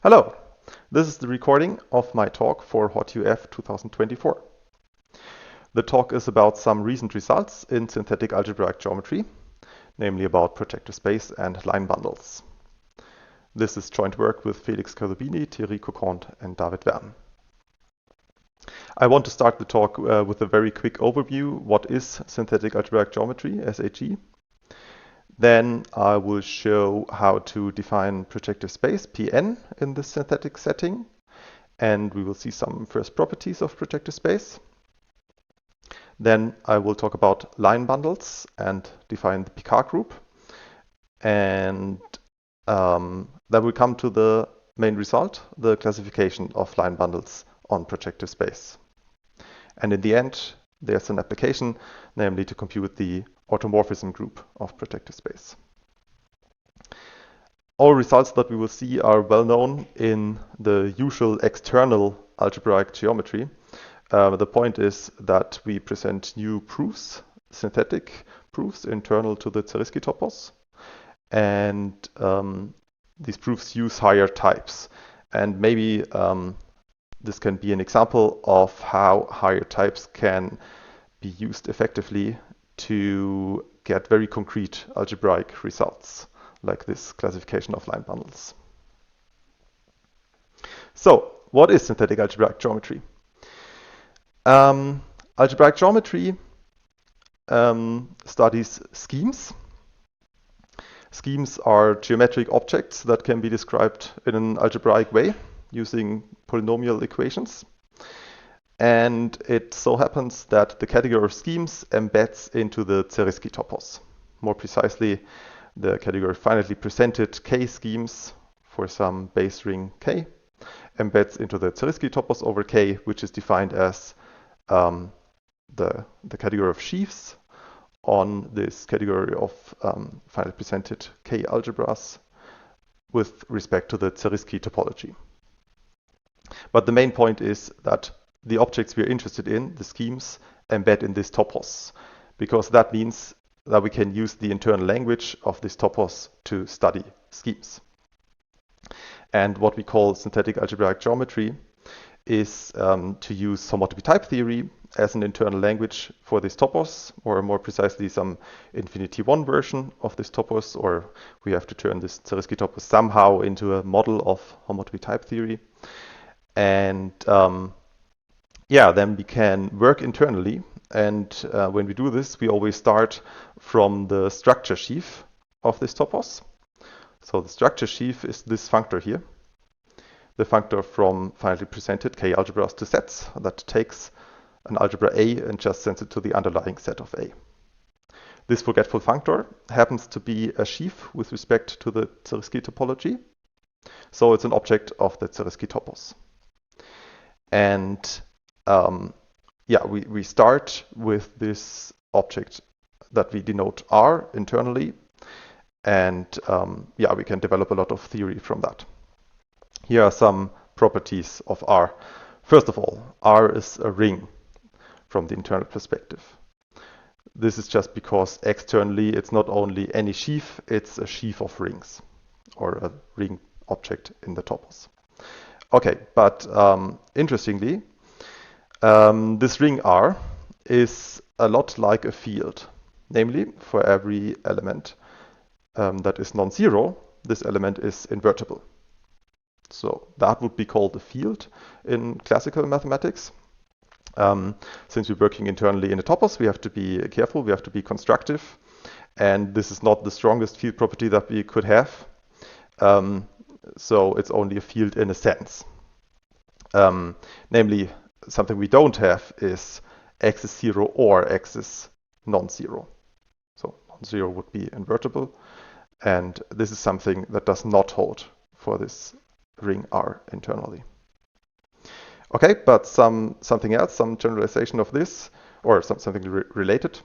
Hello, this is the recording of my talk for HoTT-UF 2024. The talk is about some recent results in synthetic algebraic geometry, namely about projective space and line bundles. This is joint work with Felix Cherubini, Thierry Coquant, and David Verne. I want to start the talk with a very quick overview. What is synthetic algebraic geometry, SAG? Then I will show how to define projective space, Pn, in this synthetic setting. And we will see some first properties of projective space. Then I will talk about line bundles and define the Picard group. And then we come to the main result, the classification of line bundles on projective space. And in the end, there's an application, namely to compute the automorphism group of projective space. All results that we will see are well known in the usual external algebraic geometry. The point is that we present new proofs, synthetic proofs internal to the Zariski topos. And these proofs use higher types. And maybe this can be an example of how higher types can be used effectively to get very concrete algebraic results, like this classification of line bundles. So, what is synthetic algebraic geometry? Algebraic geometry studies schemes. Schemes are geometric objects that can be described in an algebraic way using polynomial equations. And it so happens that the category of schemes embeds into the Zariski topos. More precisely, the category finitely presented K schemes for some base ring K embeds into the Zariski topos over K, which is defined as the category of sheaves on this category of finitely presented K algebras with respect to the Zariski topology. But the main point is that the objects we are interested in, the schemes, embed in this topos, because that means that we can use the internal language of this topos to study schemes. And what we call synthetic algebraic geometry is to use homotopy type theory as an internal language for this topos, or more precisely some infinity one version of this topos, or we have to turn this Zariski topos somehow into a model of homotopy type theory. And then we can work internally. And when we do this, we always start from the structure sheaf of this topos. So the structure sheaf is this functor here. The functor from finitely presented K algebras to sets that takes an algebra A and just sends it to the underlying set of A. This forgetful functor happens to be a sheaf with respect to the Zariski topology. So it's an object of the Zariski topos. And we start with this object that we denote R internally. And we can develop a lot of theory from that. Here are some properties of R. First of all, R is a ring from the internal perspective. This is just because externally it's not only any sheaf, it's a sheaf of rings, or a ring object in the topos. Okay, but interestingly, this ring R is a lot like a field. Namely, for every element that is non-zero, this element is invertible. So that would be called a field in classical mathematics. Since we're working internally in a topos, we have to be careful, we have to be constructive. And this is not the strongest field property that we could have. So it's only a field in a sense. Namely, something we don't have is x is 0 or x is non-zero. So non-zero would be invertible. And this is something that does not hold for this ring R internally. Okay, but something else, some generalization of this, or something related.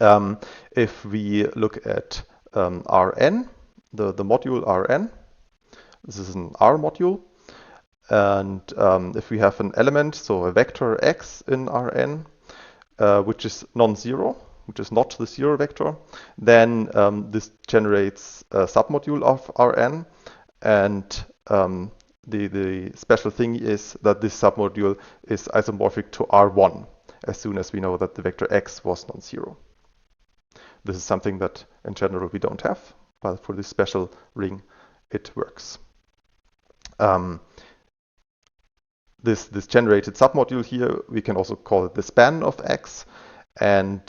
If we look at Rn, the module Rn, this is an R module. And if we have an element, so a vector x in Rn, which is non-zero, which is not the zero vector, then this generates a submodule of Rn. And the special thing is that this submodule is isomorphic to R1 as soon as we know that the vector x was non-zero. This is something that in general we don't have, but for this special ring it works. This generated submodule here, we can also call it the span of x, and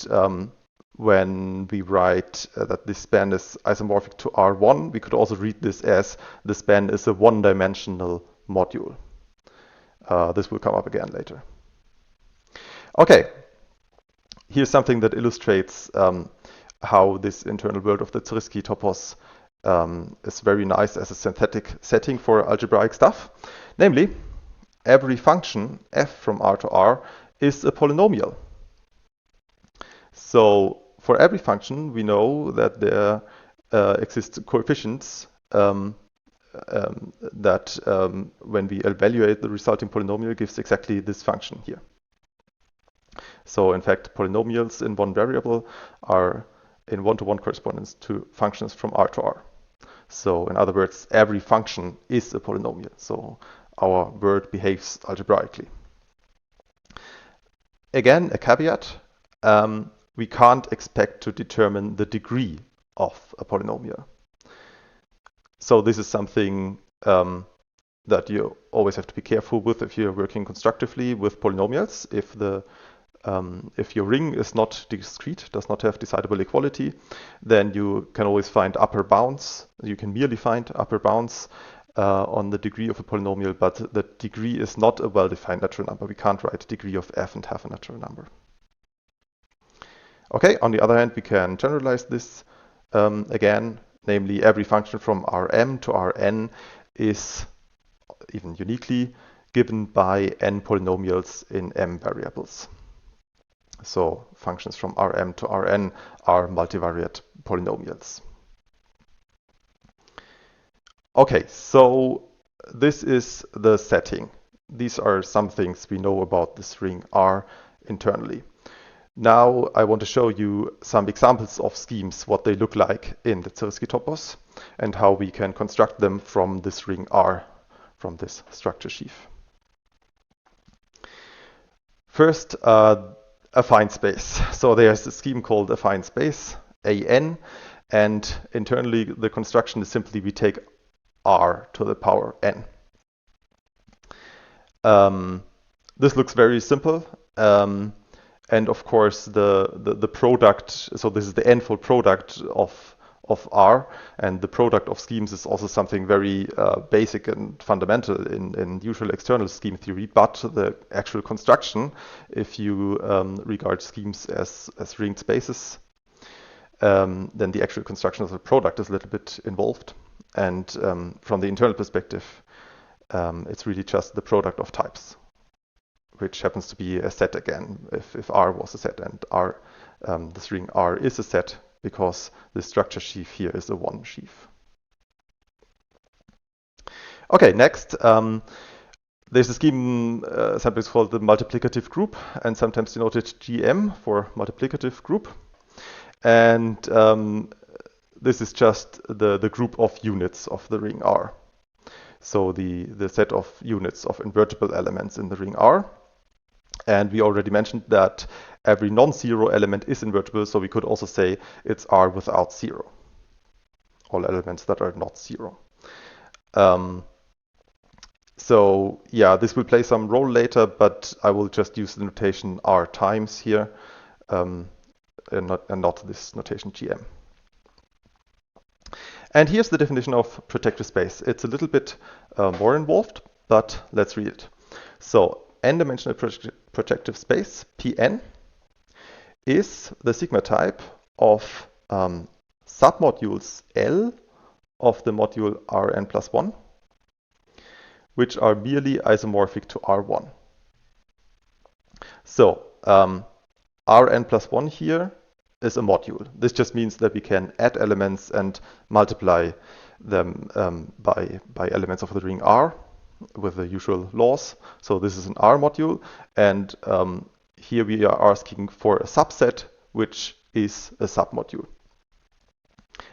when we write that this span is isomorphic to R1, we could also read this as the span is a one-dimensional module. This will come up again later. Okay, here's something that illustrates how this internal world of the Zariski topos is very nice as a synthetic setting for algebraic stuff. Namely, every function f from R to R is a polynomial. So for every function, we know that there exist coefficients that when we evaluate the resulting polynomial gives exactly this function here. So in fact, polynomials in one variable are in one-to-one correspondence to functions from R to R. So in other words, every function is a polynomial. So our word behaves algebraically. Again, a caveat. We can't expect to determine the degree of a polynomial. So this is something that you always have to be careful with if you're working constructively with polynomials. If your ring is not discrete, does not have decidable equality, then you can always find upper bounds. You can merely find upper bounds on the degree of a polynomial, but the degree is not a well-defined natural number. We can't write degree of f and have a natural number. Okay, on the other hand, we can generalize this again, namely every function from Rm to Rn is, even uniquely, given by n polynomials in m variables. So functions from Rm to Rn are multivariate polynomials. Okay, so this is the setting. These are some things we know about this ring R internally. Now I want to show you some examples of schemes, what they look like in the Zariski topos, and how we can construct them from this ring R, from this structure sheaf. First, affine space. So there's a scheme called affine space, AN, and internally the construction is simply we take R to the power n. This looks very simple. And of course, the product, so this is the n-fold product of R, and the product of schemes is also something very basic and fundamental in usual external scheme theory, but the actual construction, if you regard schemes as ringed spaces, then the actual construction of the product is a little bit involved. And from the internal perspective, it's really just the product of types, which happens to be a set again, if R was a set, and R, this ring R is a set because the structure sheaf here is a one sheaf. Okay, next, there's a scheme sometimes called the multiplicative group, and sometimes denoted GM for multiplicative group. And this is just the group of units of the ring R. So the set of units of invertible elements in the ring R. And we already mentioned that every non-zero element is invertible, so we could also say it's R without zero. All elements that are not zero. So yeah, this will play some role later, but I will just use the notation R times here, and not this notation GM. And here's the definition of projective space. It's a little bit more involved, but let's read it. So n-dimensional projective space, Pn, is the sigma type of submodules L of the module Rn plus 1, which are merely isomorphic to R1. So Rn plus 1 here is a module. This just means that we can add elements and multiply them by elements of the ring R with the usual laws. So this is an R module, and here we are asking for a subset which is a submodule.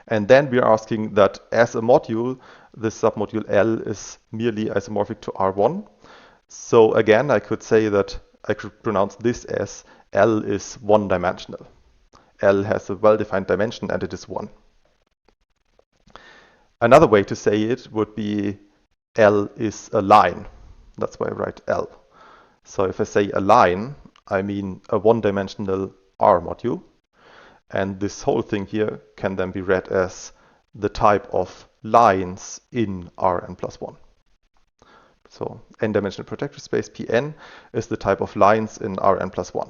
And then we are asking that as a module, this submodule L is merely isomorphic to R1. So again, I could say that I could pronounce this as L is one-dimensional. L has a well-defined dimension and it is 1. Another way to say it would be L is a line. That's why I write L. So if I say a line, I mean a one-dimensional R module. And this whole thing here can then be read as the type of lines in Rn plus 1. So n-dimensional projective space Pn is the type of lines in Rn plus 1.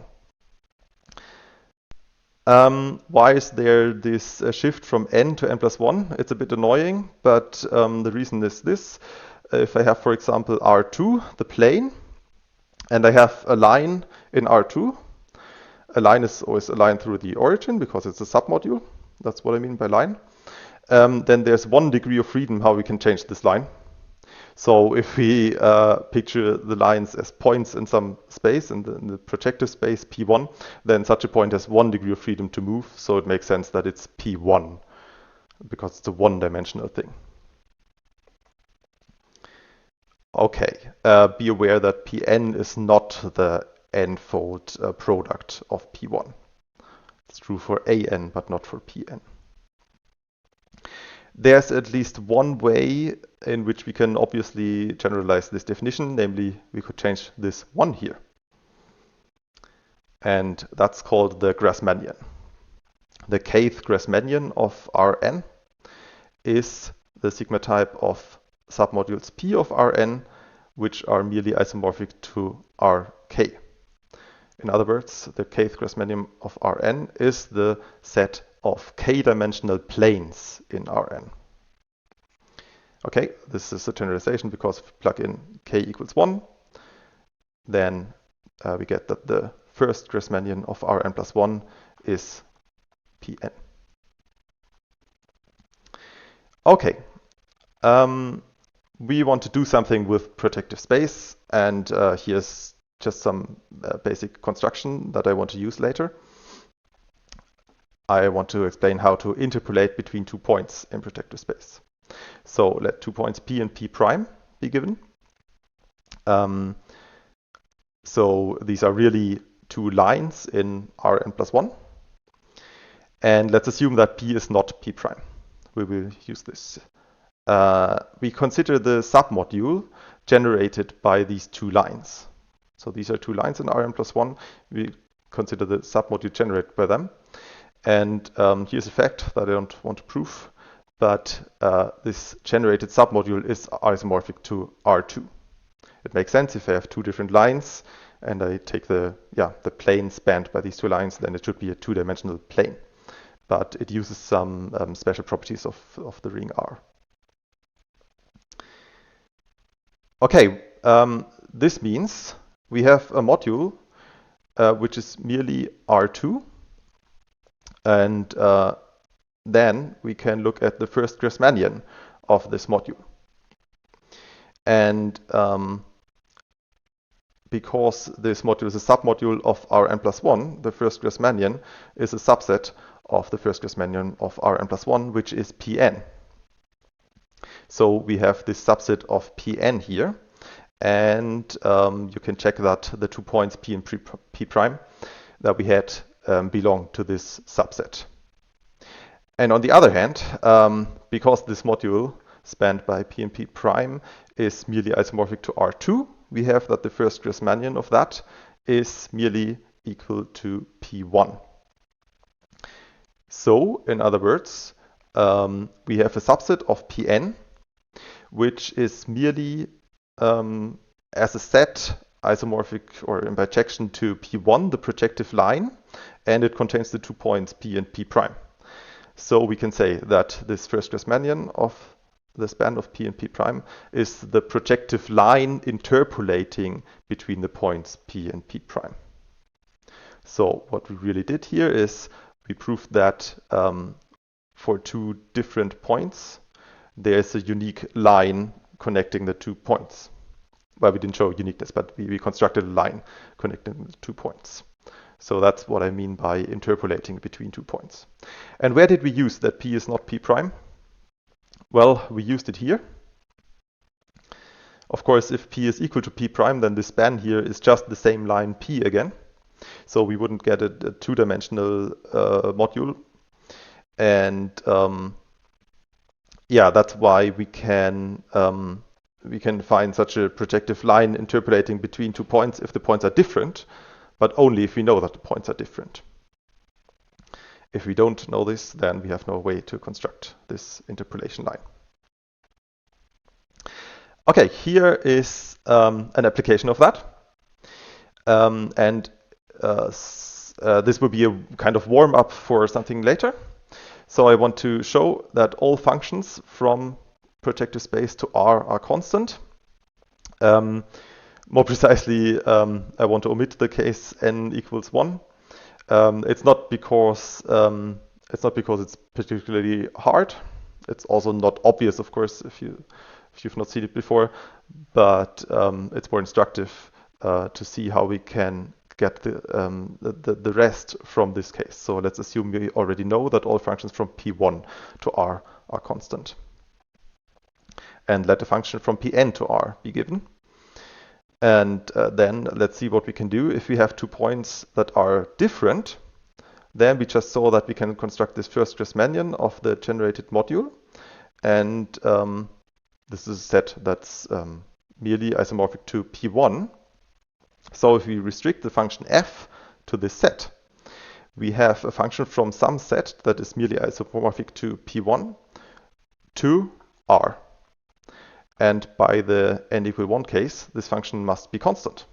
Why is there this shift from n to n plus 1? It's a bit annoying, but the reason is this. If I have, for example, R2, the plane, and I have a line in R2, a line is always a line through the origin because it's a submodule. That's what I mean by line. Then there's 1 degree of freedom how we can change this line. So if we picture the lines as points in some space, in the projective space P1, then such a point has 1 degree of freedom to move. So it makes sense that it's P1 because it's a one-dimensional thing. Okay, be aware that Pn is not the n-fold product of P1. It's true for An, but not for Pn. There's at least one way in which we can obviously generalize this definition, namely we could change this 1 here. And that's called the Grassmannian. The kth Grassmannian of Rn is the sigma type of submodules P of Rn, which are merely isomorphic to Rk. In other words, the kth Grassmannian of Rn is the set of k-dimensional planes in Rn. Okay, this is a generalization because if we plug in k equals 1, then we get that the first Grassmannian of Rn plus 1 is Pn. Okay, we want to do something with projective space, and here's just some basic construction that I want to use later. I want to explain how to interpolate between 2 points in projective space. So let 2 points P and P prime be given. So these are really 2 lines in Rn plus 1. And let's assume that P is not P prime. We will use this. We consider the submodule generated by these 2 lines. So these are 2 lines in Rn plus 1. We consider the submodule generated by them. And here's a fact that I don't want to prove, but this generated submodule is isomorphic to R2. It makes sense if I have 2 different lines and I take the plane spanned by these 2 lines, then it should be a 2-dimensional plane. But it uses some special properties of the ring R. Okay, this means we have a module which is merely R2. And then we can look at the first Grassmannian of this module. And because this module is a submodule of Rn plus 1, the first Grassmannian is a subset of the first Grassmannian of Rn plus 1, which is Pn. So we have this subset of Pn here. And you can check that the 2 points P and P prime that we had belong to this subset. And on the other hand, because this module spanned by P and P prime is merely isomorphic to R2, we have that the first Grassmannian of that is merely equal to P1. So, in other words, we have a subset of Pn, which is merely as a set isomorphic or in bijection to P1, the projective line, and it contains the 2 points P and P prime. So we can say that this first Grassmannian of the span of P and P prime is the projective line interpolating between the points P and P prime. So what we really did here is we proved that for 2 different points, there's a unique line connecting the 2 points. Well, we didn't show uniqueness, but we constructed a line connecting the 2 points. So that's what I mean by interpolating between 2 points. And where did we use that P is not P prime? Well, we used it here. Of course, if P is equal to P prime, then the span here is just the same line P again. So we wouldn't get a two-dimensional module. And yeah, that's why we can find such a projective line interpolating between 2 points if the points are different, but only if we know that the points are different. If we don't know this, then we have no way to construct this interpolation line. Okay, here is an application of that. This will be a kind of warm-up for something later. So I want to show that all functions from projective space to R are constant. More precisely, I want to omit the case n equals 1. It's not because it's particularly hard. It's also not obvious, of course, if you've not seen it before. But it's more instructive to see how we can get the rest from this case. So let's assume we already know that all functions from P1 to R are constant. And let the function from Pn to R be given. And then let's see what we can do. If we have 2 points that are different, then we just saw that we can construct this first Grassmannian of the generated module. And this is a set that's merely isomorphic to P1. So if we restrict the function f to this set, we have a function from some set that is merely isomorphic to P1 to R. And by the n equal 1 case, this function must be constant.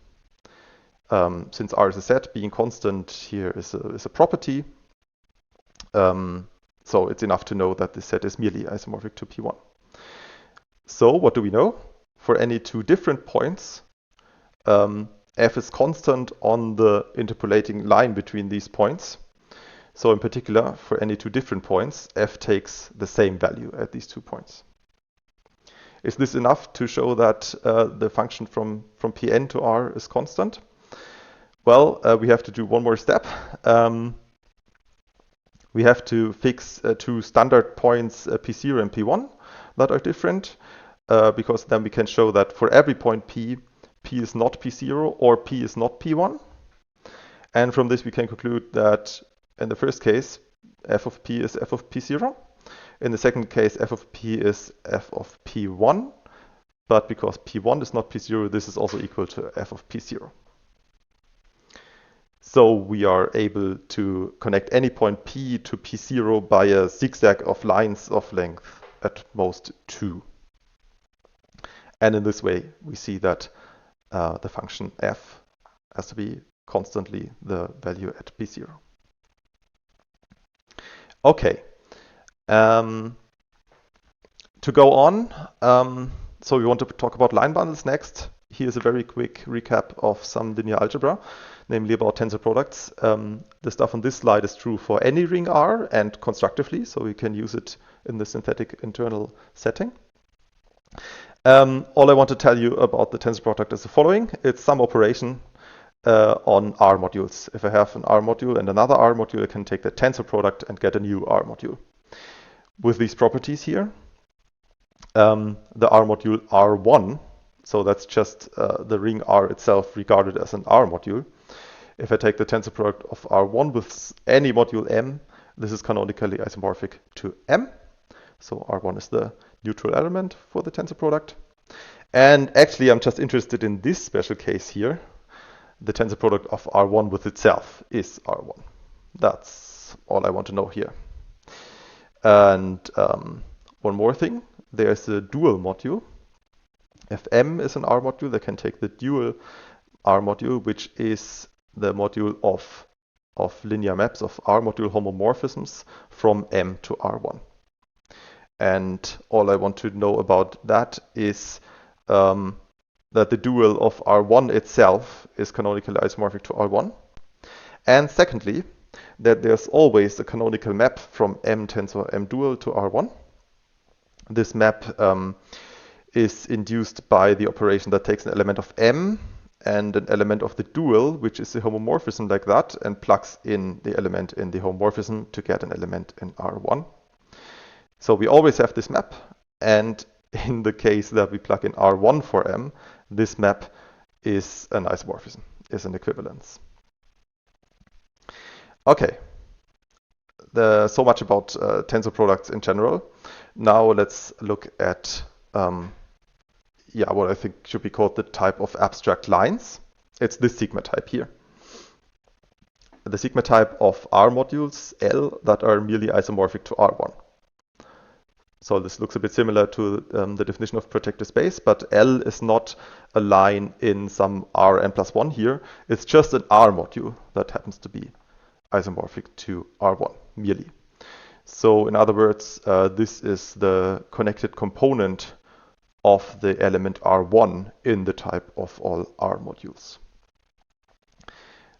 Since R is a set, being constant here is a property. So it's enough to know that this set is merely isomorphic to P1. So what do we know? For any 2 different points, f is constant on the interpolating line between these points. So in particular, for any 2 different points, f takes the same value at these 2 points. Is this enough to show that the function from Pn to R is constant? Well, we have to do one more step. We have to fix 2 standard points, P0 and P1, that are different, because then we can show that for every point P is not P0 or P is not P1. And from this we can conclude that in the first case, f of P is f of P0. In the second case, f of P is f of P1. But because P1 is not P0, this is also equal to f of P0. So we are able to connect any point P to P0 by a zigzag of lines of length at most 2. And in this way, we see that the function f has to be constantly the value at P0. Okay. To go on, so we want to talk about line bundles next. Here's a very quick recap of some linear algebra, namely about tensor products. The stuff on this slide is true for any ring R and constructively, so we can use it in the synthetic internal setting. All I want to tell you about the tensor product is the following. It's some operation on R modules. If I have an R module and another R module, I can take the tensor product and get a new R module. With these properties here, the R module R1, so that's just the ring R itself regarded as an R module. If I take the tensor product of R1 with any module M, this is canonically isomorphic to M. So R1 is the neutral element for the tensor product. And actually, I'm just interested in this special case here. The tensor product of R1 with itself is R1. That's all I want to know here. And one more thing, there's a dual module. If M is an R module, they can take the dual R module, which is the module of linear maps of R module homomorphisms from M to R1. And all I want to know about that is that the dual of R1 itself is canonically isomorphic to R1. And secondly, that there's always a canonical map from M tensor M dual to R1. This map is induced by the operation that takes an element of M and an element of the dual, which is a homomorphism like that, and plugs in the element in the homomorphism to get an element in R1. So we always have this map, And in the case that we plug in R1 for M, this map is an isomorphism, is an equivalence. Okay, so much about tensor products in general. Now let's look at what I think should be called the type of abstract lines. It's this sigma type here. The sigma type of R modules L that are merely isomorphic to R1. So this looks a bit similar to the definition of projective space, but L is not a line in some Rn+1 here. It's just an R module that happens to be isomorphic to R1 merely. So in other words, this is the connected component of the element R1 in the type of all R modules.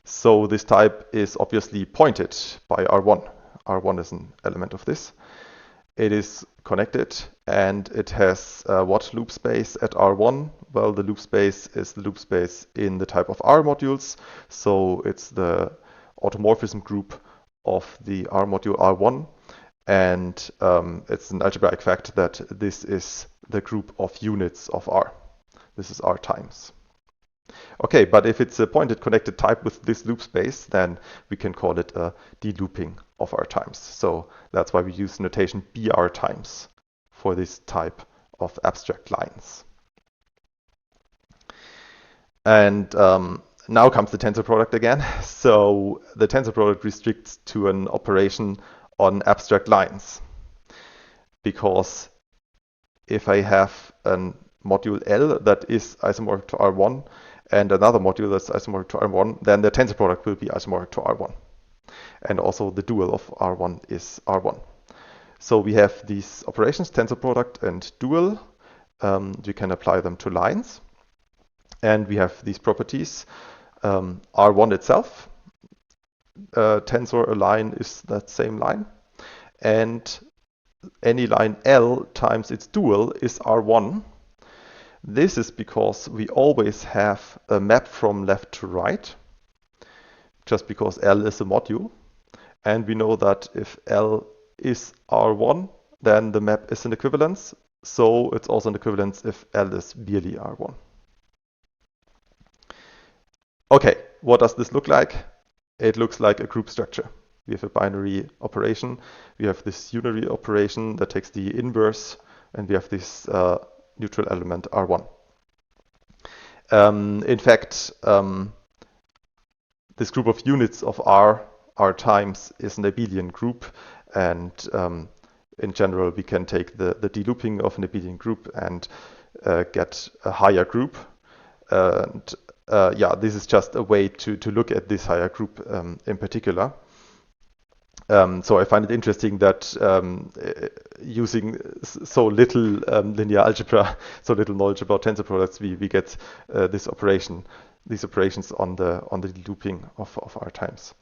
So this type is obviously pointed by R1. R1 is an element of this. It is connected and it has what loop space at R1? Well, the loop space is the loop space in the type of R modules. So it's the automorphism group of the R module R1. And it's an algebraic fact that this is the group of units of R. This is R times. Okay, but if it's a pointed connected type with this loop space, then we can call it a de-looping of R times. So that's why we use notation BR times for this type of abstract lines. And now comes the tensor product again. So the tensor product restricts to an operation on abstract lines. Because if I have a module L that is isomorphic to R1 and another module that's isomorphic to R1, then the tensor product will be isomorphic to R1. And also the dual of R1 is R1. So we have these operations, tensor product and dual. We can apply them to lines. And we have these properties. R1 itself, tensor a line is that same line. And any line L times its dual is R1. This is because we always have a map from left to right, just because L is a module. And we know that if L is R1, then the map is an equivalence. So it's also an equivalence if L is merely R1. Okay, what does this look like? It looks like a group structure. We have a binary operation. We have this unary operation that takes the inverse, and we have this neutral element R1. In fact, this group of units of R times is an abelian group, and in general we can take the de-looping of an abelian group and get a higher group. And this is just a way to look at this higher group in particular. So I find it interesting that using so little linear algebra, so little knowledge about tensor products, we get these operations on the looping of R times.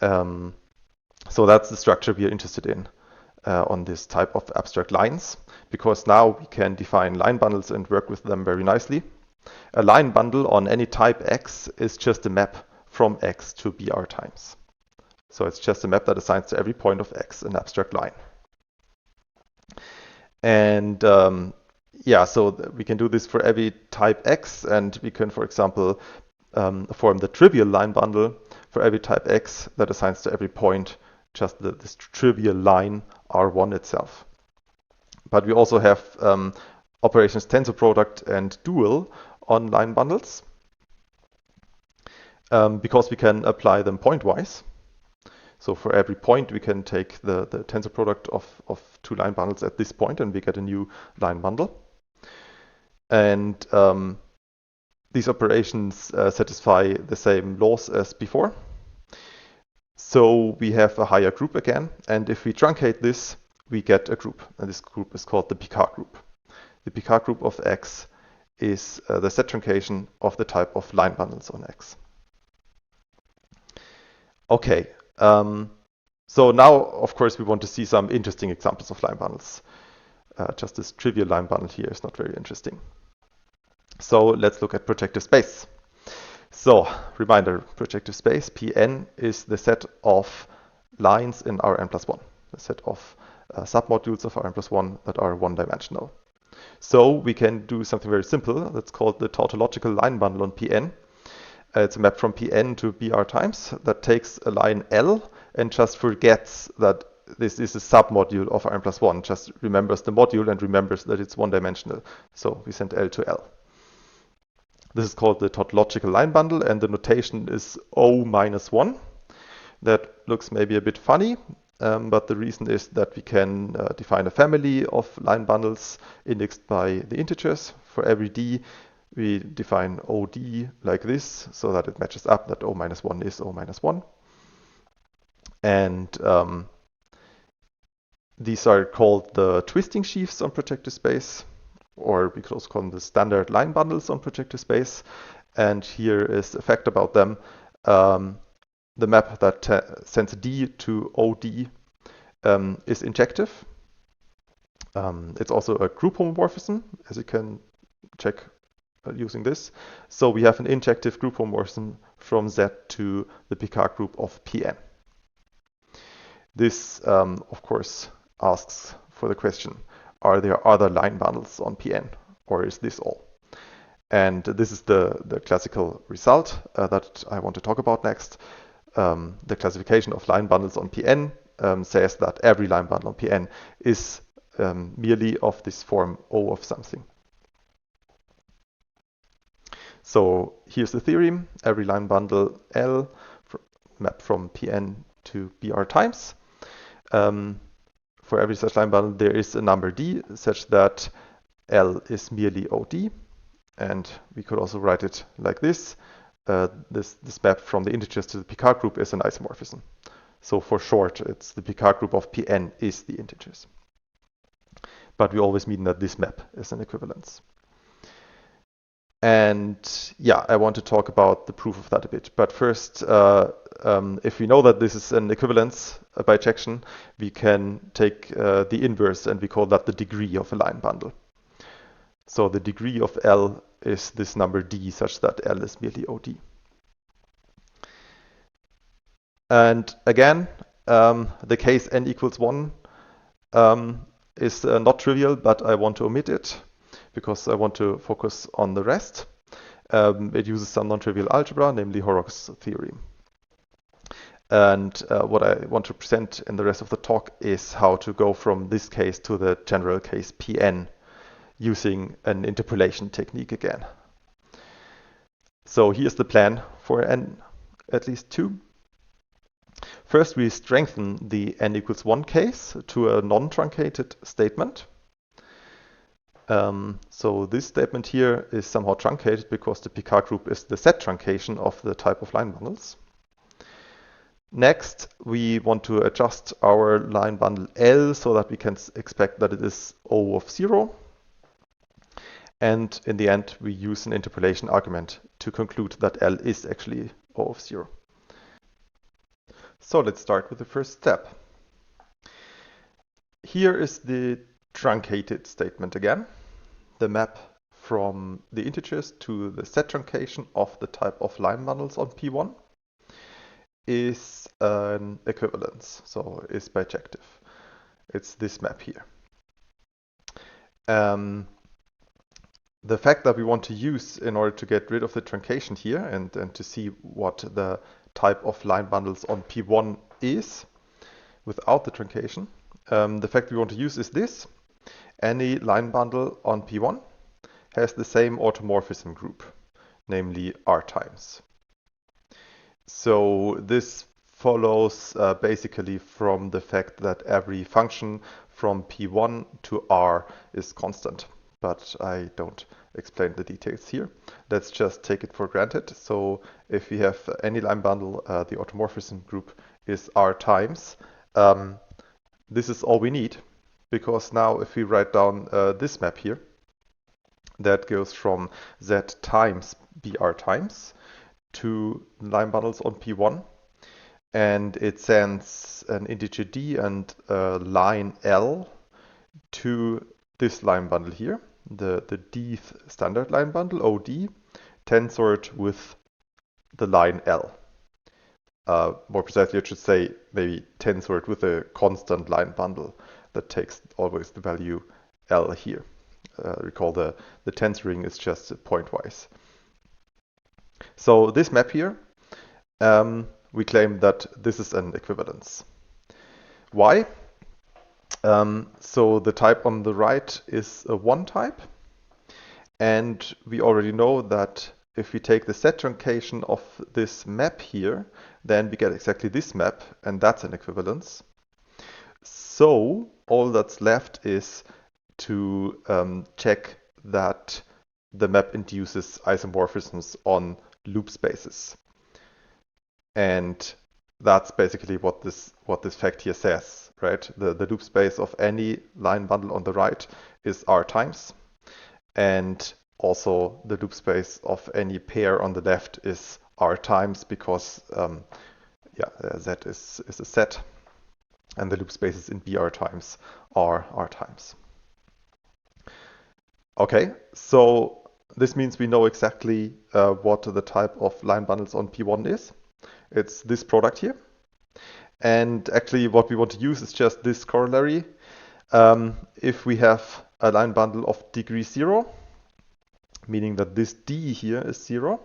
So that's the structure we are interested in on this type of abstract lines, because now we can define line bundles and work with them very nicely. A line bundle on any type X is just a map from X to BR times. So it's just a map that assigns to every point of X an abstract line. And so we can do this for every type X, and we can, for example, form the trivial line bundle for every type X that assigns to every point just this trivial line R1 itself. But we also have operations tensor product and dual on line bundles because we can apply them pointwise. So for every point, we can take the tensor product of two line bundles at this point, and we get a new line bundle. And these operations satisfy the same laws as before. So we have a higher group again, and if we truncate this, we get a group, and this group is called the Picard group. The Picard group of X is the set truncation of the type of line bundles on X. Okay. So now, of course, we want to see some interesting examples of line bundles. Just this trivial line bundle here is not very interesting. So let's look at projective space. So, reminder, projective space, Pn, is the set of lines in Rn+1, the set of submodules of Rn+1 that are one-dimensional. So we can do something very simple that's called the tautological line bundle on Pn. It's a map from Pn to Br times that takes a line L and just forgets that this is a submodule of Rn+1, just remembers the module and remembers that it's one-dimensional. So we send L to L. This is called the tautological line bundle, and the notation is O minus 1. That looks maybe a bit funny, but the reason is that we can define a family of line bundles indexed by the integers. For every d, we define OD like this, so that it matches up that O minus 1 is O minus 1. And these are called the twisting sheaves on projective space, or we could also call them the standard line bundles on projective space. And here is a fact about them. The map that sends D to OD is injective. It's also a group homomorphism, as you can check using this. So we have an injective group homomorphism from Z to the Picard group of Pn. This, of course, asks for the question, are there other line bundles on Pn, or is this all? And this is the classical result that I want to talk about next. The classification of line bundles on Pn says that every line bundle on Pn is merely of this form O of something. So here's the theorem. Every line bundle L map from Pn to Br times. For every such line bundle, there is a number d such that L is merely OD. And we could also write it like this. This map from the integers to the Picard group is an isomorphism. So for short, it's the Picard group of Pn is the integers. But we always mean that this map is an equivalence. And yeah, I want to talk about the proof of that a bit. But first, if we know that this is an equivalence bijection, we can take the inverse and we call that the degree of a line bundle. So the degree of L is this number d such that L is merely OD. And again, the case n equals 1 is not trivial, but I want to omit it because I want to focus on the rest. It uses some non-trivial algebra, namely Horrocks theorem. And what I want to present in the rest of the talk is how to go from this case to the general case Pn using an interpolation technique again. So here's the plan for n at least 2. First, we strengthen the n equals 1 case to a non-truncated statement. So this statement here is somehow truncated because the Picard group is the set truncation of the type of line bundles. Next, we want to adjust our line bundle L so that we can expect that it is O of 0. And in the end, we use an interpolation argument to conclude that L is actually O of 0. So let's start with the first step. Here is the truncated statement again. The map from the integers to the set truncation of the type of line bundles on P1 is an equivalence, so is bijective. It's this map here. The fact that we want to use in order to get rid of the truncation here and to see what the type of line bundles on P1 is without the truncation, the fact we want to use is this. Any line bundle on P1 has the same automorphism group, namely R times. So this follows basically from the fact that every function from P1 to R is constant, but I don't explain the details here. Let's just take it for granted. So if we have any line bundle, the automorphism group is R times. This is all we need, because now if we write down this map here, that goes from Z times BR times to line bundles on P1, and it sends an integer d and line L to this line bundle here, the dth standard line bundle, OD, tensored with the line L. More precisely, I should say maybe tensored with a constant line bundle that takes always the value L here. Recall the tensoring is just pointwise. So this map here, we claim that this is an equivalence. Why? So the type on the right is a 1 type. And we already know that if we take the set truncation of this map here, then we get exactly this map, and that's an equivalence. So all that's left is to check that the map induces isomorphisms on loop spaces. And that's basically what this fact here says, right? The loop space of any line bundle on the right is R times. And also the loop space of any pair on the left is R times, because Z is a set, and the loop spaces in BR times are R times. Okay, so this means we know exactly what the type of line bundles on P1 is. It's this product here. And actually what we want to use is just this corollary. If we have a line bundle of degree 0, meaning that this D here is 0,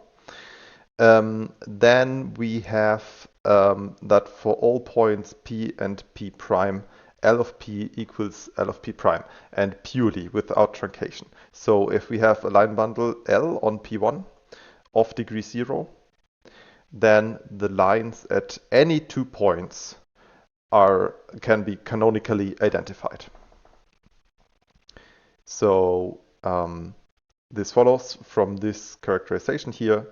then we have that for all points P and P prime, L of P equals L of P prime, and purely without truncation. So if we have a line bundle L on P1 of degree 0, then the lines at any 2 points can be canonically identified. So this follows from this characterization here,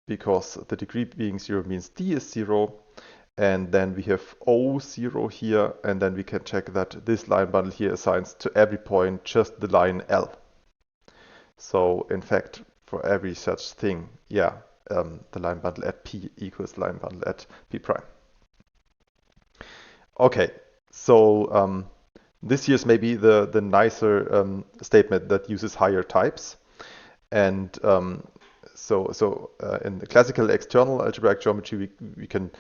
because the degree being 0 means D is 0, and then we have O0 here, and then we can check that this line bundle here assigns to every point just the line L. So in fact, for every such thing, the line bundle at P equals line bundle at P prime. Okay, so this here is maybe the nicer statement that uses higher types. And so in the classical external algebraic geometry, we can,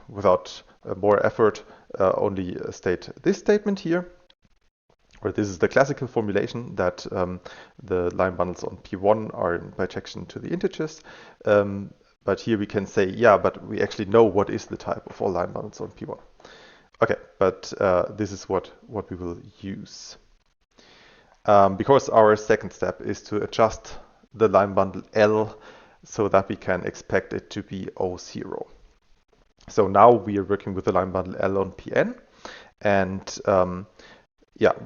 without more effort, only state this statement here. Or this is the classical formulation that the line bundles on P1 are in bijection to the integers. But here we can say, but we actually know what is the type of all line bundles on P1. Okay, but this is what we will use. Because our second step is to adjust the line bundle L so that we can expect it to be O0. So now we are working with the line bundle L on Pn, and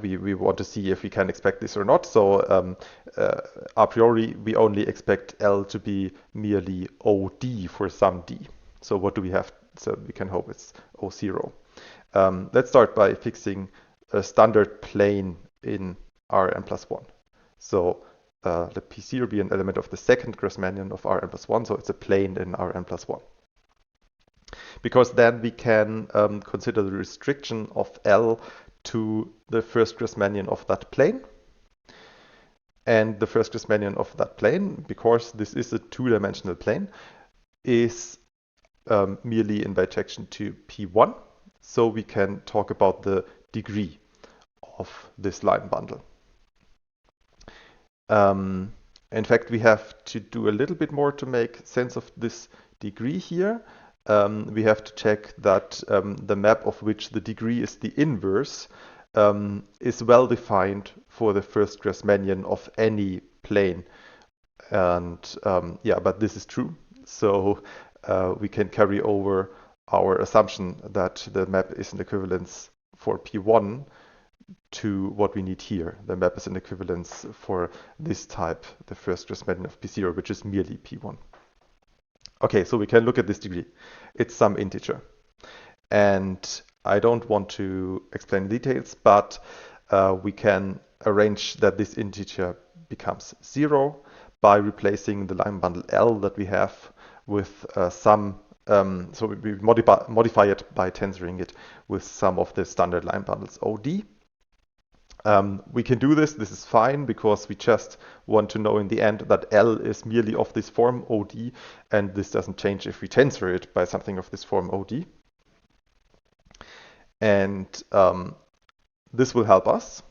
we want to see if we can expect this or not. So a priori, we only expect L to be merely OD for some D. So what do we have? So we can hope it's O0. Let's start by fixing a standard plane in Rn+1. So let P0 be an element of the second Grassmannian of Rn+1, so it's a plane in Rn+1. Because then we can consider the restriction of L to the first Grassmannian of that plane. And the first Grassmannian of that plane, because this is a two-dimensional plane, is merely in bijection to P1. So we can talk about the degree of this line bundle. In fact, we have to do a little bit more to make sense of this degree here. We have to check that the map of which the degree is the inverse is well defined for the first Grassmannian of any plane. And but this is true. So we can carry over our assumption that the map is an equivalence for P1 to what we need here. The map is an equivalence for this type, the first Grassmannian of P0, which is merely P1. Okay, so we can look at this degree. It's some integer. And I don't want to explain the details, but we can arrange that this integer becomes 0 by replacing the line bundle L that we have with some, so we modify it by tensoring it with some of the standard line bundles OD. We can do this is fine, because we just want to know in the end that L is merely of this form OD, and this doesn't change if we tensor it by something of this form OD. And this will help us.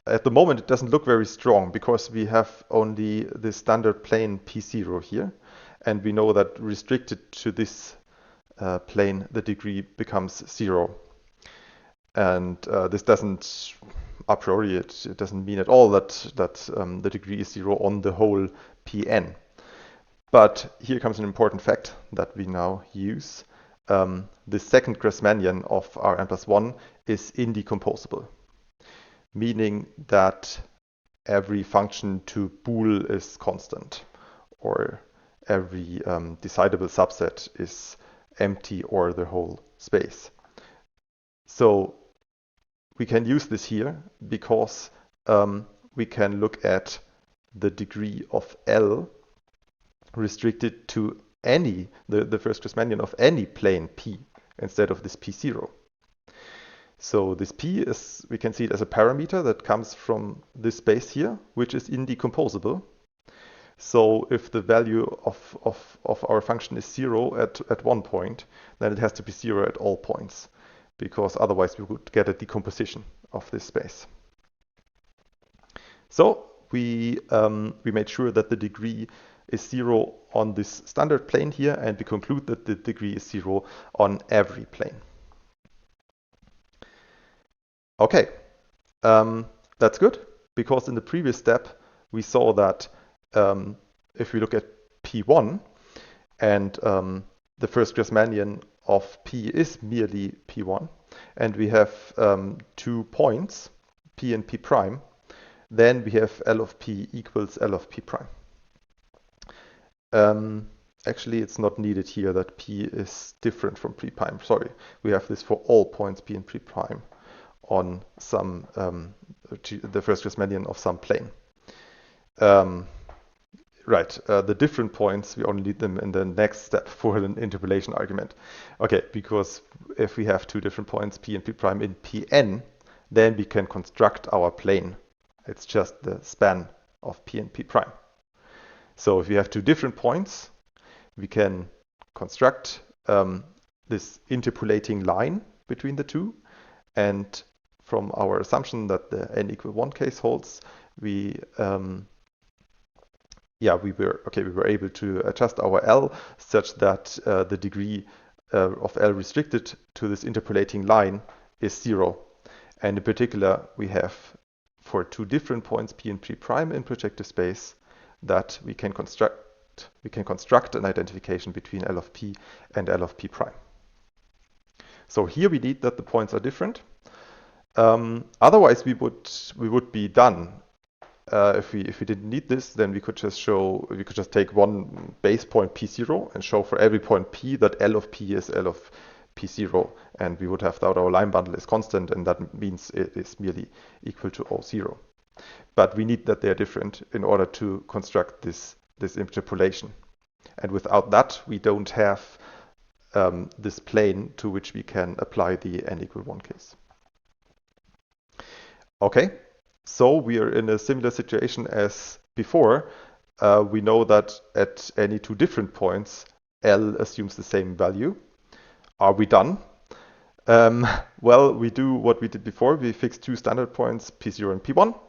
At the moment, it doesn't look very strong because we have only the standard plane P0 here. And we know that restricted to this plane, the degree becomes 0. And this doesn't, a priori, it doesn't mean at all that the degree is 0 on the whole Pn. But here comes an important fact that we now use. The second Grassmannian of Rn+1 is indecomposable, meaning that every function to Boole is constant, or every decidable subset is empty or the whole space. So we can use this here because we can look at the degree of L restricted to any, the first Grassmannian of any plane P instead of this P0. So this P is, we can see it as a parameter that comes from this space here, which is indecomposable. So if the value of our function is 0 at one point, then it has to be 0 at all points, because otherwise we would get a decomposition of this space. So we made sure that the degree is 0 on this standard plane here, and we conclude that the degree is 0 on every plane. Okay, that's good, because in the previous step we saw that if we look at P1 and the first Grassmannian of P is merely P1, and we have 2 points, P and P prime, then we have L of P equals L of P prime. Actually, it's not needed here that P is different from P prime. Sorry, we have this for all points P and P prime on some the first Grassmannian of some plane. Right, the different points, we only need them in the next step for an interpolation argument. Okay, because if we have 2 different points, P and P prime in Pn, then we can construct our plane. It's just the span of P and P prime. So if we have 2 different points, we can construct this interpolating line between the 2. And from our assumption that the n equal 1 case holds, we were able to adjust our L such that the degree of L restricted to this interpolating line is 0. And in particular, we have for 2 different points P and P prime in projective space that we can construct an identification between L of P and L of P prime. So here we need that the points are different. Otherwise, we would be done. If we didn't need this, then we could just take one base point P0 and show for every point P that L of P is L of P0, and we would have that our line bundle is constant, and that means it is merely equal to O0. But we need that they are different in order to construct this interpolation. And without that, we don't have this plane to which we can apply the n equal 1 case. Okay, so we are in a similar situation as before. We know that at any 2 different points, L assumes the same value. Are we done? Well, we do what we did before. We fix 2 standard points, P0 and P1.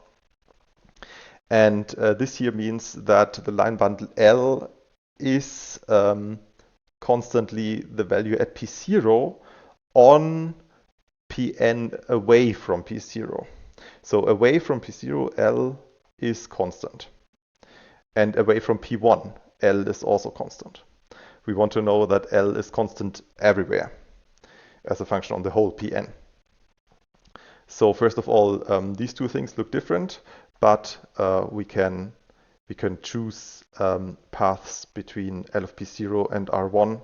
And this here means that the line bundle L is constantly the value at P0 on Pn away from P0. So away from P0, L is constant. And away from P1, L is also constant. We want to know that L is constant everywhere as a function on the whole Pn. So first of all, these 2 things look different, but we can choose paths between L of P0 and R1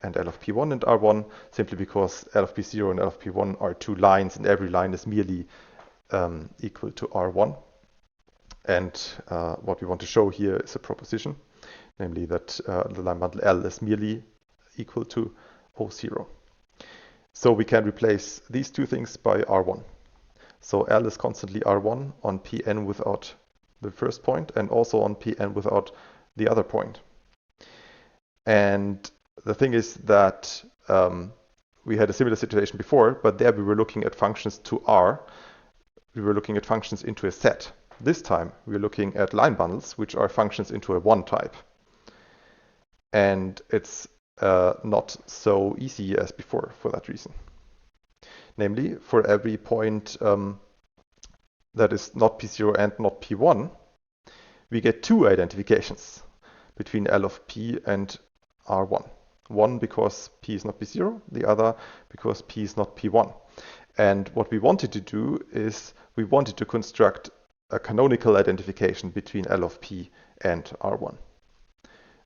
and L of P1 and R1, simply because L of P0 and L of P1 are 2 lines, and every line is merely equal to R1. And what we want to show here is a proposition, namely that the line bundle L is merely equal to O0. So we can replace these 2 things by R1. So L is constantly R1 on Pn without the first point, and also on Pn without the other point. And the thing is that we had a similar situation before, but there we were looking at functions to R. We were looking at functions into a set. This time we're looking at line bundles, which are functions into a one type. And it's not so easy as before for that reason. Namely, for every point that is not P0 and not P1, we get two identifications between L of P and R1. One because P is not P0, the other because P is not P1. And what we wanted to do is we wanted to construct a canonical identification between L of P and R1.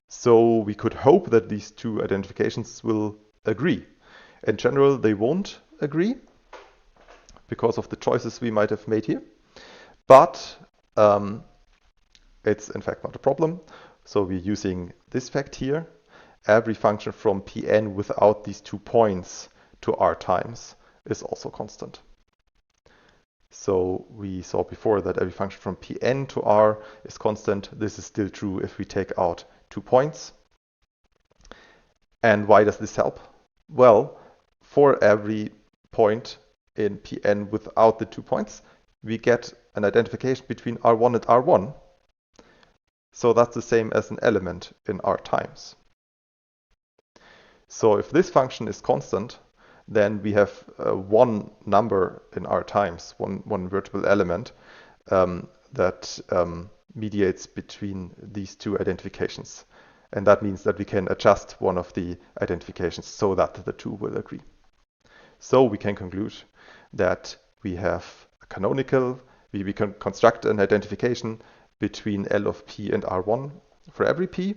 So we could hope that these two identifications will agree. In general, they won't agree because of the choices we might have made here. But it's in fact not a problem. So we're using this fact here. Every function from Pn without these 2 points to R times is also constant. So we saw before that every function from Pn to R is constant. This is still true if we take out 2 points. And why does this help? Well, for every point in Pn without the 2 points, we get an identification between R1 and R1. So that's the same as an element in R times. So if this function is constant, then we have one number in R times, one vertical element that mediates between these two identifications. And that means that we can adjust one of the identifications so that the two will agree. So we can conclude that we have a canonical, we can construct an identification between L of P and R1 for every P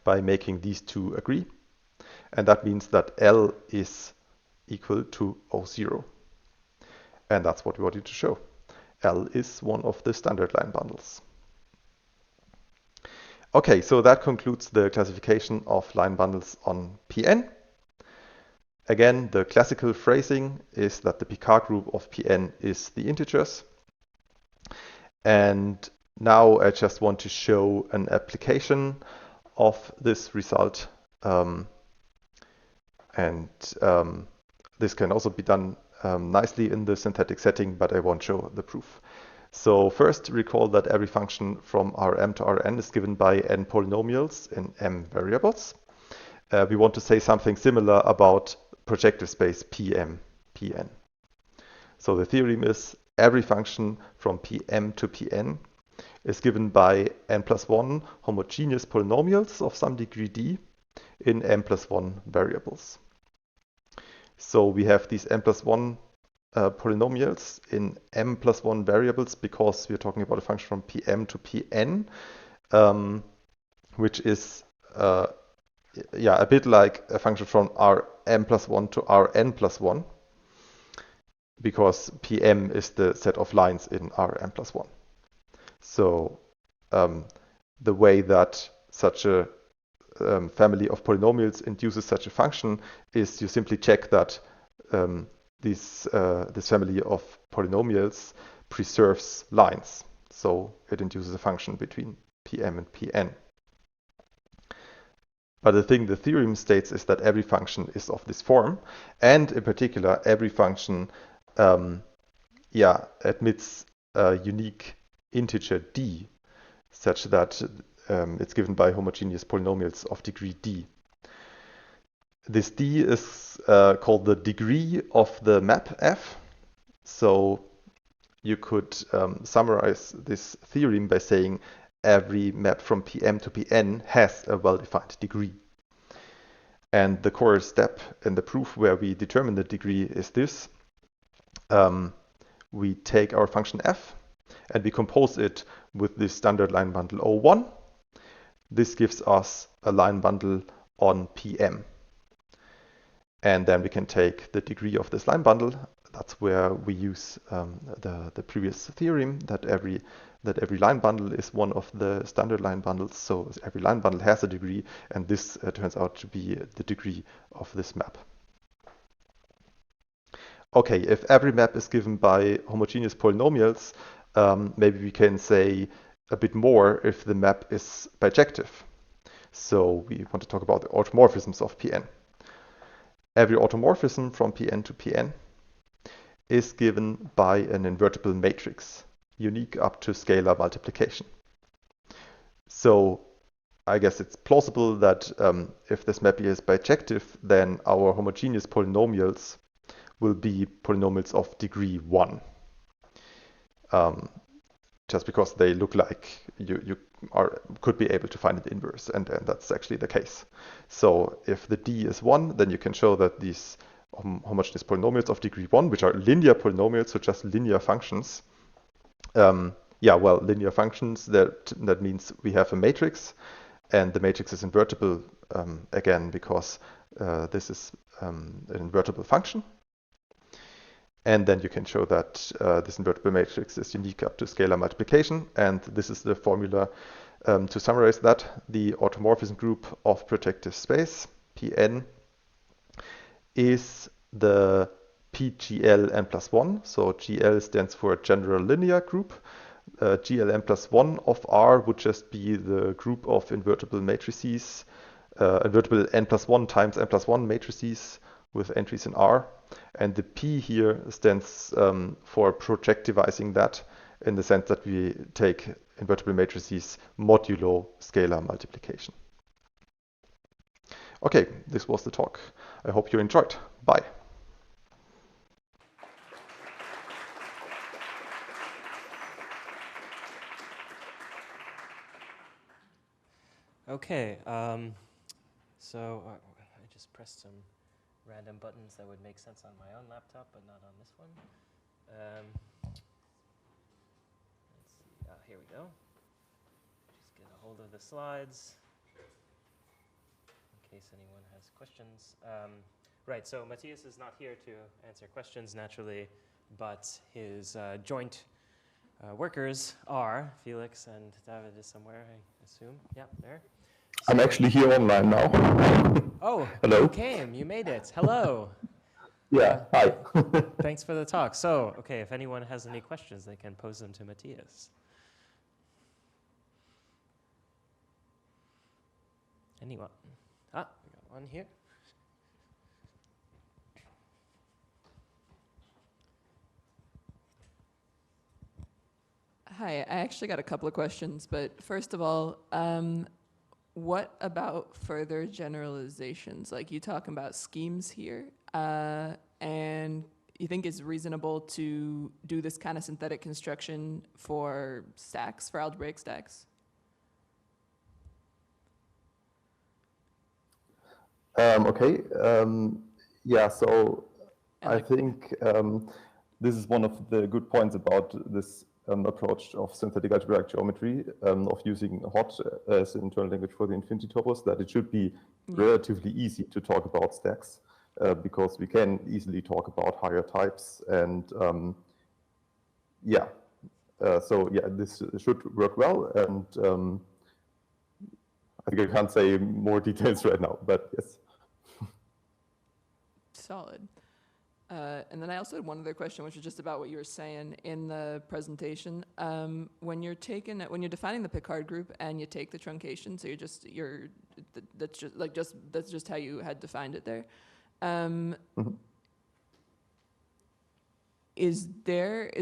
by making these two agree. And that means that L is equal to O0. And that's what we wanted to show. L is one of the standard line bundles. Okay, so that concludes the classification of line bundles on Pn. Again, the classical phrasing is that the Picard group of Pn is the integers. And now I just want to show an application of this result. This can also be done nicely in the synthetic setting, but I won't show the proof. So first, recall that every function from Rm to Rn is given by n polynomials in m variables. We want to say something similar about projective space Pn. So the theorem is every function from Pm to Pn is given by n+1 homogeneous polynomials of some degree d in m+1 variables. So we have these n+1 polynomials in m+1 variables because we're talking about a function from Pm to Pn, which is a bit like a function from Rm+1 to Rn+1, because Pm is the set of lines in Rm+1. So the way that such a family of polynomials induces such a function is you simply check that this family of polynomials preserves lines. So it induces a function between Pm and Pn. But the thing the theorem states is that every function is of this form, and in particular every function admits a unique integer d, such that it's given by homogeneous polynomials of degree d. This d is called the degree of the map f. So you could summarize this theorem by saying every map from Pm to Pn has a well-defined degree. And the core step in the proof where we determine the degree is this. We take our function f and we compose it with this standard line bundle O1. This gives us a line bundle on Pm. And then we can take the degree of this line bundle. That's where we use the previous theorem that every line bundle is one of the standard line bundles. So every line bundle has a degree, and this turns out to be the degree of this map. Okay, if every map is given by homogeneous polynomials, maybe we can say a bit more if the map is bijective. So we want to talk about the automorphisms of Pn. every automorphism from Pn to Pn is given by an invertible matrix, unique up to scalar multiplication. So I guess it's plausible that if this map is bijective, then our homogeneous polynomials will be polynomials of degree 1. Just because they look like you could be able to find the inverse, and that's actually the case. So if the d is 1, then you can show that these homogeneous polynomials of degree 1, which are linear polynomials, so just linear functions. Linear functions, that means we have a matrix, and the matrix is invertible again because this is an invertible function. And then you can show that this invertible matrix is unique up to scalar multiplication. And this is the formula to summarize that. The automorphism group of projective space, Pn, is the PGL n plus 1. So GL stands for general linear group. GL n plus 1 of R would just be the group of invertible matrices, invertible n plus 1 times n plus 1 matrices with entries in R. And the P here stands for projectivizing that, in the sense that we take invertible matrices modulo scalar multiplication. Okay, this was the talk. I hope you enjoyed. Bye. Okay, so I just pressed some random buttons that would make sense on my own laptop, but not on this one. Let's see, here we go. Just get a hold of the slides in case anyone has questions. Right, so Matthias is not here to answer questions naturally, but his joint workers are Felix and David is somewhere, I assume. Yeah, there. So I'm actually here online now. Oh, hello. You came. You made it. Hello. Yeah, hi. Thanks for the talk. So, okay, if anyone has any questions, they can pose them to Matthias. Anyone? We got one here. Hi, I actually got a couple of questions, but first of all, what about further generalizations? Like you talk about schemes here, and you think it's reasonable to do this kind of synthetic construction for stacks, for algebraic stacks? Okay. Yeah, so And I like, think this is one of the good points about this approach of synthetic algebraic geometry, of using HoTT as an internal language for the infinity topos, that it should be relatively easy to talk about stacks, because we can easily talk about higher types. And so this should work well. And I think I can't say more details right now, but yes. solid. And then I also had one other question, which is just about what you were saying in the presentation. When you're defining the Picard group and you take the truncation, so that's just how you had defined it there. Is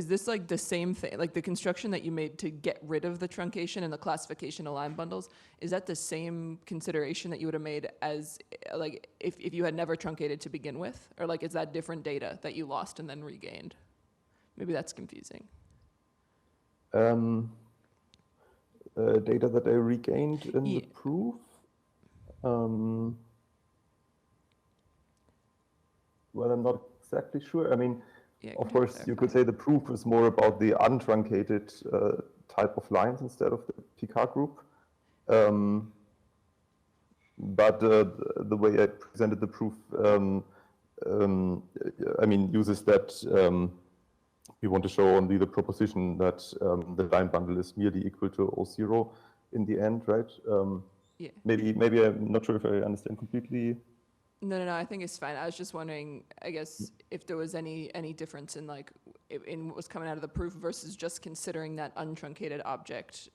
this like the same thing, like the construction that you made to get rid of the truncation and the classification of line bundles? Is that the same consideration that you would have made as like if you had never truncated to begin with? Or like is that different data that you lost and then regained? Maybe that's confusing. Data that I regained in the proof? Well, I'm not exactly sure. I mean, of course, you could say the proof is more about the untruncated type of lines instead of the Picard group. But the way I presented the proof, I mean, uses that we want to show only the proposition that the line bundle is merely equal to O0 in the end, right? Yeah. Maybe I'm not sure if I understand completely. No, I think it's fine. I was just wondering, I guess, if there was any difference in like in what was coming out of the proof versus just considering that untruncated object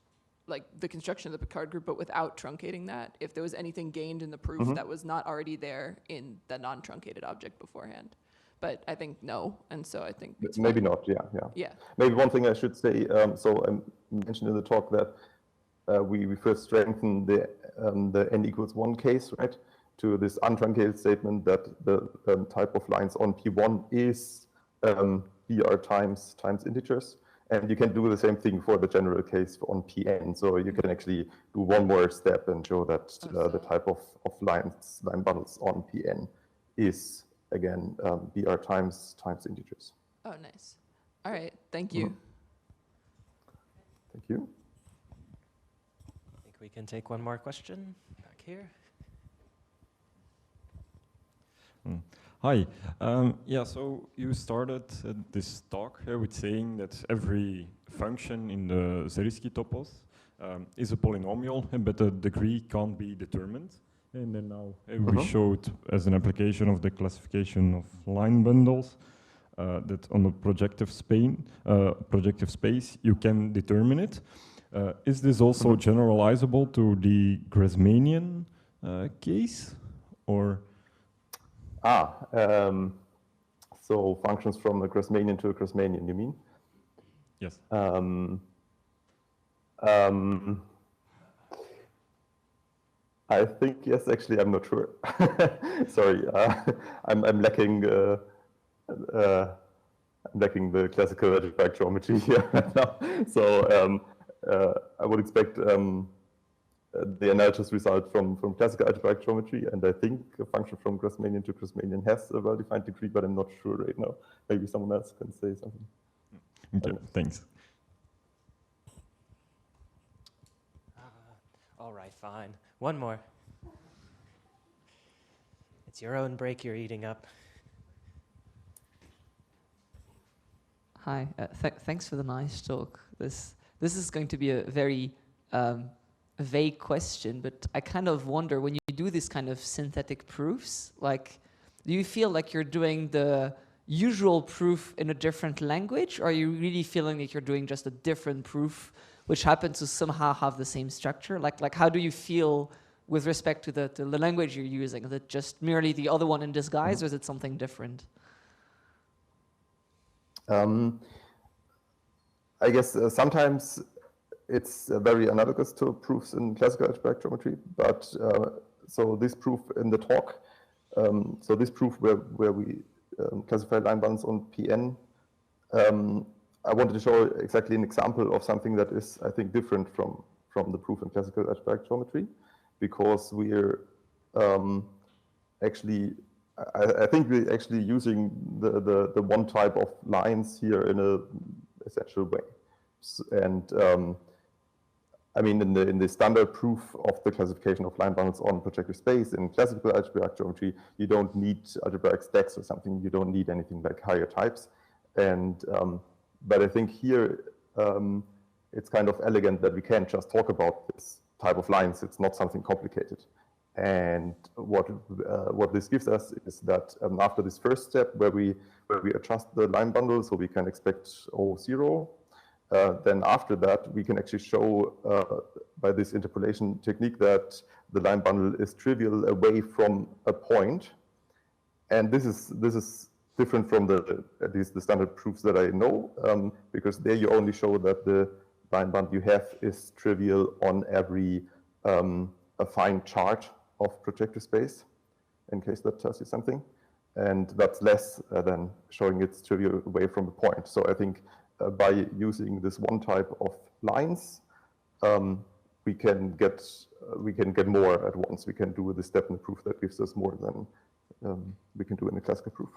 like the construction of the Picard group, but without truncating that, if there was anything gained in the proof that was not already there in the non-truncated object beforehand. But I think no, and so I think it's maybe fine. not. Yeah. Yeah. Maybe one thing I should say. So I mentioned in the talk that we first strengthen the n=1 case, right, to this untruncated statement that the type of lines on P1 is BR times integers. And you can do the same thing for the general case on Pn. So you can actually do one more step and show that the type of line bundles on Pn is, again, BR times integers. Oh, nice. All right. Thank you. Thank you. I think we can take one more question back here. Hi. Yeah, so you started this talk with saying that every function in the Zariski topos is a polynomial, but the degree can't be determined. And then now we showed as an application of the classification of line bundles that on the projective space you can determine it. Is this also generalizable to the Grassmannian case, or? So functions from a Grassmannian to a Grassmannian, you mean? Yes. I think yes. Actually, I'm not sure. Sorry, I'm lacking. I'm lacking the classical algebraic geometry here right now. So I would expect the analysis result from classical algebraic geometry, and I think a function from Grassmannian to Grassmannian has a well-defined degree, but I'm not sure right now. Maybe someone else can say something. Okay, thanks. All right, fine. One more. It's your own break you're eating up. Hi, thanks for the nice talk. This is going to be a very vague question, but I kind of wonder, when you do this kind of synthetic proofs, like, do you feel like you're doing the usual proof in a different language, or are you really feeling like you're doing just a different proof which happens to somehow have the same structure? Like how do you feel with respect to the language you're using? Is it just merely the other one in disguise, or is it something different? I guess sometimes it's very analogous to proofs in classical algebraic geometry, but so this proof in the talk, so this proof where we classify line bundles on Pn, I wanted to show exactly an example of something that is, I think, different from the proof in classical algebraic geometry, because we're actually, I think we're actually using the one type of lines here in a essential way. And I mean, in the standard proof of the classification of line bundles on projective space in classical algebraic geometry, you don't need algebraic stacks or something. You don't need anything like higher types. And but I think here it's kind of elegant that we can just talk about this type of lines. It's not something complicated. And what this gives us is that after this first step, where we adjust the line bundle so we can expect O0, then after that we can actually show by this interpolation technique that the line bundle is trivial away from a point. And this is different from at least the standard proofs that I know, because there you only show that the line bundle you have is trivial on every affine charge of projective space, in case that tells you something. And that's less than showing it's trivial away from the point. So I think by using this one type of lines, we can get more at once. We can do the step in the proof that gives us more than we can do in the classical proof.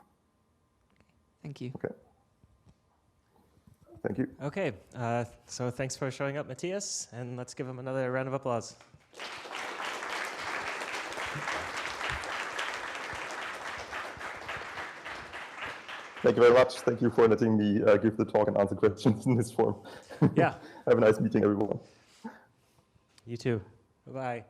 Thank you. Okay. Thank you. Okay, so thanks for showing up, Matthias, and let's give him another round of applause. Thank you very much. Thank you for letting me give the talk and answer questions in this form. Yeah. Have a nice meeting, everyone. You too. Bye-bye.